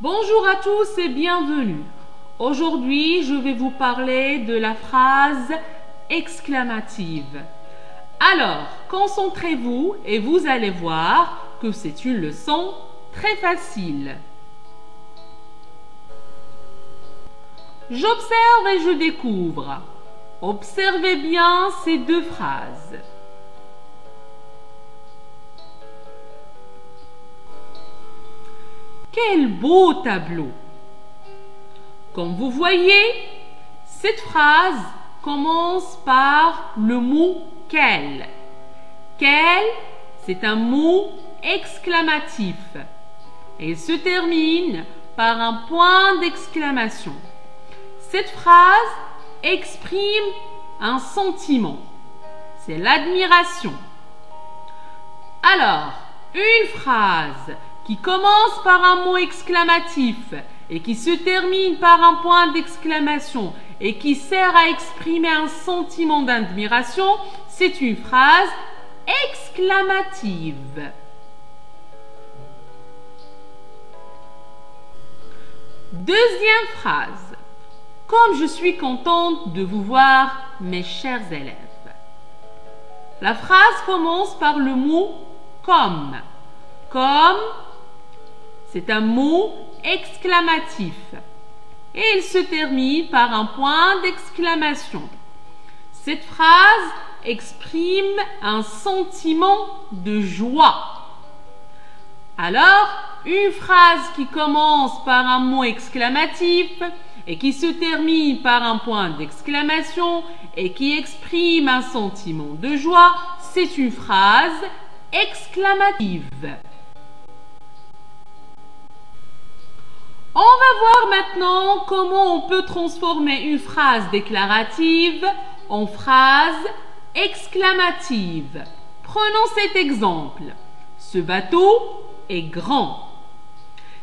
Bonjour à tous et bienvenue. Aujourd'hui, je vais vous parler de la phrase exclamative. Alors, concentrez-vous et vous allez voir que c'est une leçon très facile. J'observe et je découvre. Observez bien ces deux phrases. Quel beau tableau! Comme vous voyez, cette phrase commence par le mot « quel ». Quel, c'est un mot exclamatif. Et il se termine par un point d'exclamation. Cette phrase exprime un sentiment. C'est l'admiration. Alors, une phrase qui commence par un mot exclamatif et qui se termine par un point d'exclamation et qui sert à exprimer un sentiment d'admiration, c'est une phrase exclamative. Deuxième phrase. Comme je suis contente de vous voir, mes chers élèves. La phrase commence par le mot comme. Comme, c'est un mot exclamatif et il se termine par un point d'exclamation. Cette phrase exprime un sentiment de joie. Alors, une phrase qui commence par un mot exclamatif et qui se termine par un point d'exclamation et qui exprime un sentiment de joie, c'est une phrase exclamative. On va voir maintenant comment on peut transformer une phrase déclarative en phrase exclamative. Prenons cet exemple. Ce bateau est grand.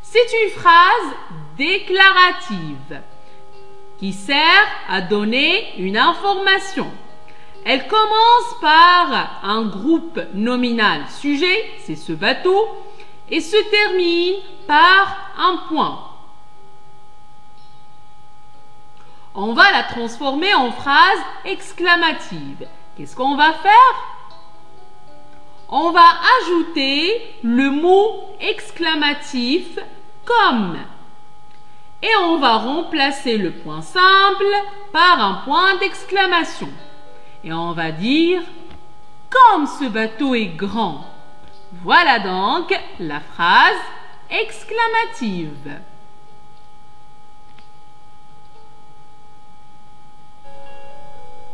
C'est une phrase déclarative qui sert à donner une information. Elle commence par un groupe nominal sujet, c'est ce bateau, et se termine par un point. On va la transformer en phrase exclamative. Qu'est-ce qu'on va faire? On va ajouter le mot exclamatif comme. Et on va remplacer le point simple par un point d'exclamation. Et on va dire « Comme ce bateau est grand ». Voilà donc la phrase exclamative.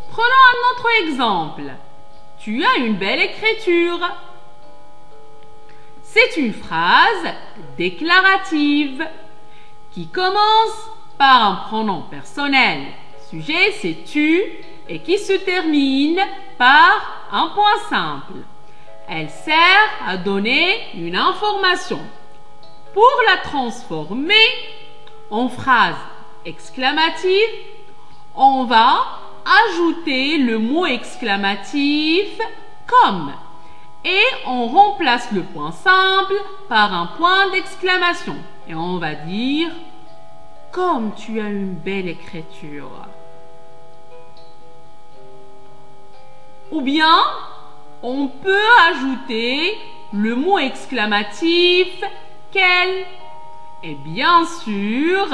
Prenons un autre exemple. Tu as une belle écriture. C'est une phrase déclarative qui commence par un pronom personnel. Sujet, c'est tu et qui se termine par un point simple. Elle sert à donner une information. Pour la transformer en phrase exclamative, on va ajouter le mot exclamatif comme et on remplace le point simple par un point d'exclamation et on va dire comme tu as une belle écriture. Ou bien on peut ajouter le mot exclamatif quel et bien sûr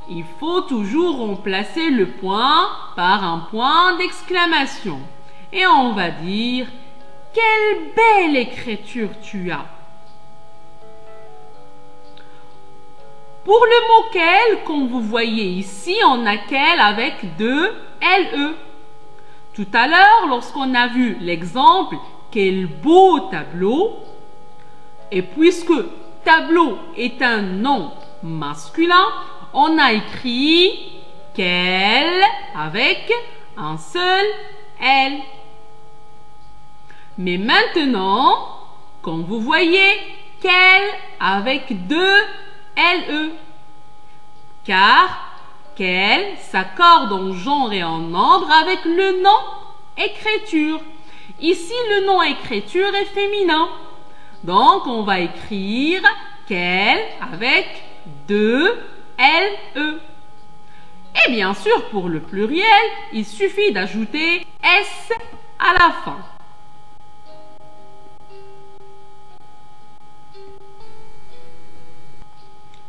il faut toujours remplacer le point par un point d'exclamation. Et on va dire « Quelle belle écriture tu as !» Pour le mot « quel », comme vous voyez ici, on a « quel » avec deux LE. Tout à l'heure, lorsqu'on a vu l'exemple « Quel beau tableau !» et puisque « tableau » est un nom masculin, on a écrit « quel » avec un seul L. Mais maintenant, comme vous voyez, « quel » avec deux LE. Car « quel » s'accorde en genre et en nombre avec le nom écriture. Ici, le nom écriture est féminin. Donc, on va écrire « quel » avec 2LE. Et bien sûr, pour le pluriel, il suffit d'ajouter S à la fin.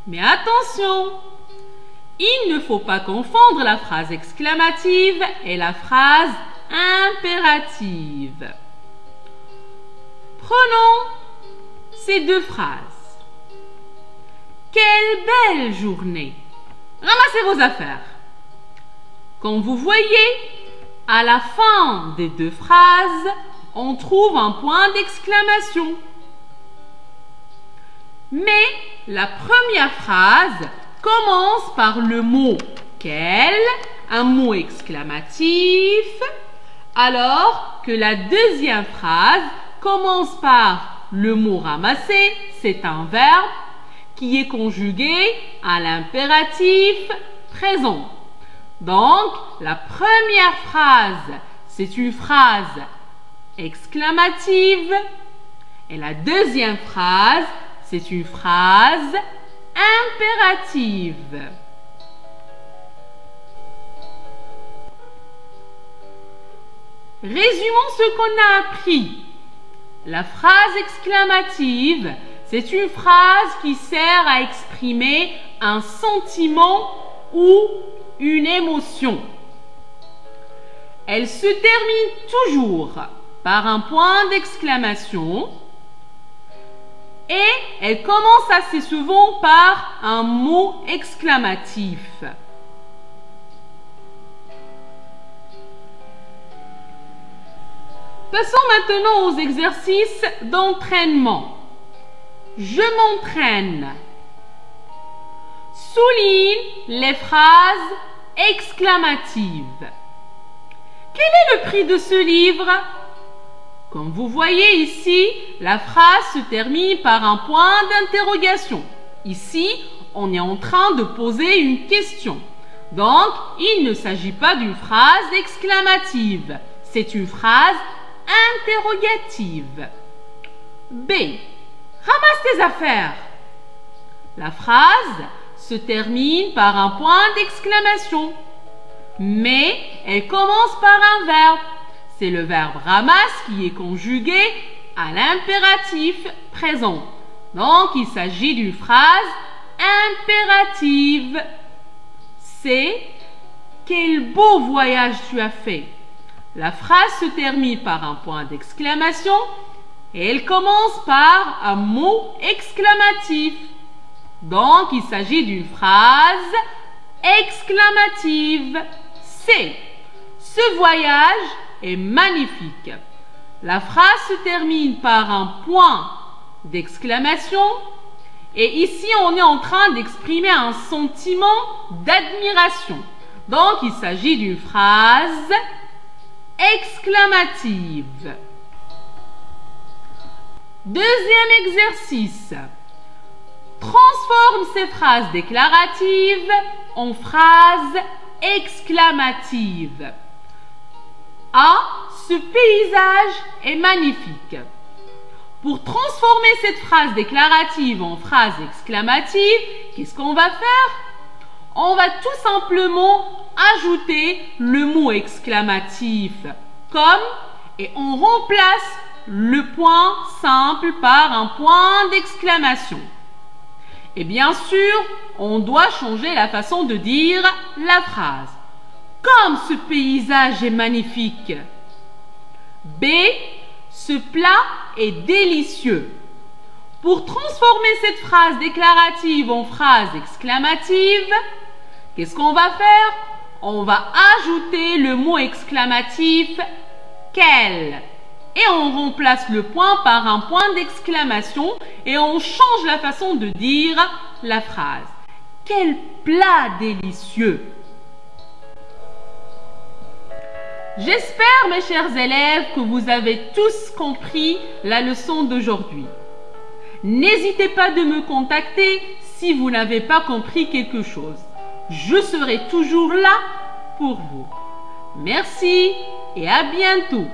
Mais attention, il ne faut pas confondre la phrase exclamative et la phrase impérative. Prenons ces deux phrases. Quelle belle journée! Ramassez vos affaires. Comme vous voyez, à la fin des deux phrases, on trouve un point d'exclamation. Mais la première phrase commence par le mot « quel », un mot exclamatif, alors que la deuxième phrase commence par le mot « ramasser », c'est un verbe qui est conjugué à l'impératif présent. Donc, la première phrase, c'est une phrase exclamative et la deuxième phrase, c'est une phrase impérative. Résumons ce qu'on a appris. La phrase exclamative, c'est une phrase qui sert à exprimer un sentiment ou une émotion. Elle se termine toujours par un point d'exclamation et elle commence assez souvent par un mot exclamatif. Passons maintenant aux exercices d'entraînement. Je m'entraîne. Souligne les phrases exclamatives. Quel est le prix de ce livre? Comme vous voyez ici, la phrase se termine par un point d'interrogation. Ici, on est en train de poser une question. Donc, il ne s'agit pas d'une phrase exclamative. C'est une phrase interrogative. B. Ramasse tes affaires. La phrase se termine par un point d'exclamation. Mais elle commence par un verbe. C'est le verbe ramasse qui est conjugué à l'impératif présent. Donc, il s'agit d'une phrase impérative. C. Quel beau voyage tu as fait. La phrase se termine par un point d'exclamation et elle commence par un mot exclamatif. Donc, il s'agit d'une phrase exclamative. C. Ce voyage est magnifique. La phrase se termine par un point d'exclamation et ici, on est en train d'exprimer un sentiment d'admiration. Donc, il s'agit d'une phrase exclamative. Deuxième exercice. Transforme ces phrases déclaratives en phrases exclamatives. A. Ce paysage est magnifique. Pour transformer cette phrase déclarative en phrase exclamative, qu'est-ce qu'on va faire? On va tout simplement ajouter le mot exclamatif comme et on remplace le point simple par un point d'exclamation. Et bien sûr, on doit changer la façon de dire la phrase. Comme ce paysage est magnifique. B. Ce plat est délicieux. Pour transformer cette phrase déclarative en phrase exclamative, qu'est-ce qu'on va faire? On va ajouter le mot exclamatif « quel » et on remplace le point par un point d'exclamation et on change la façon de dire la phrase. Quel plat délicieux! J'espère, mes chers élèves, que vous avez tous compris la leçon d'aujourd'hui. N'hésitez pas de me contacter si vous n'avez pas compris quelque chose. Je serai toujours là pour vous. Merci et à bientôt.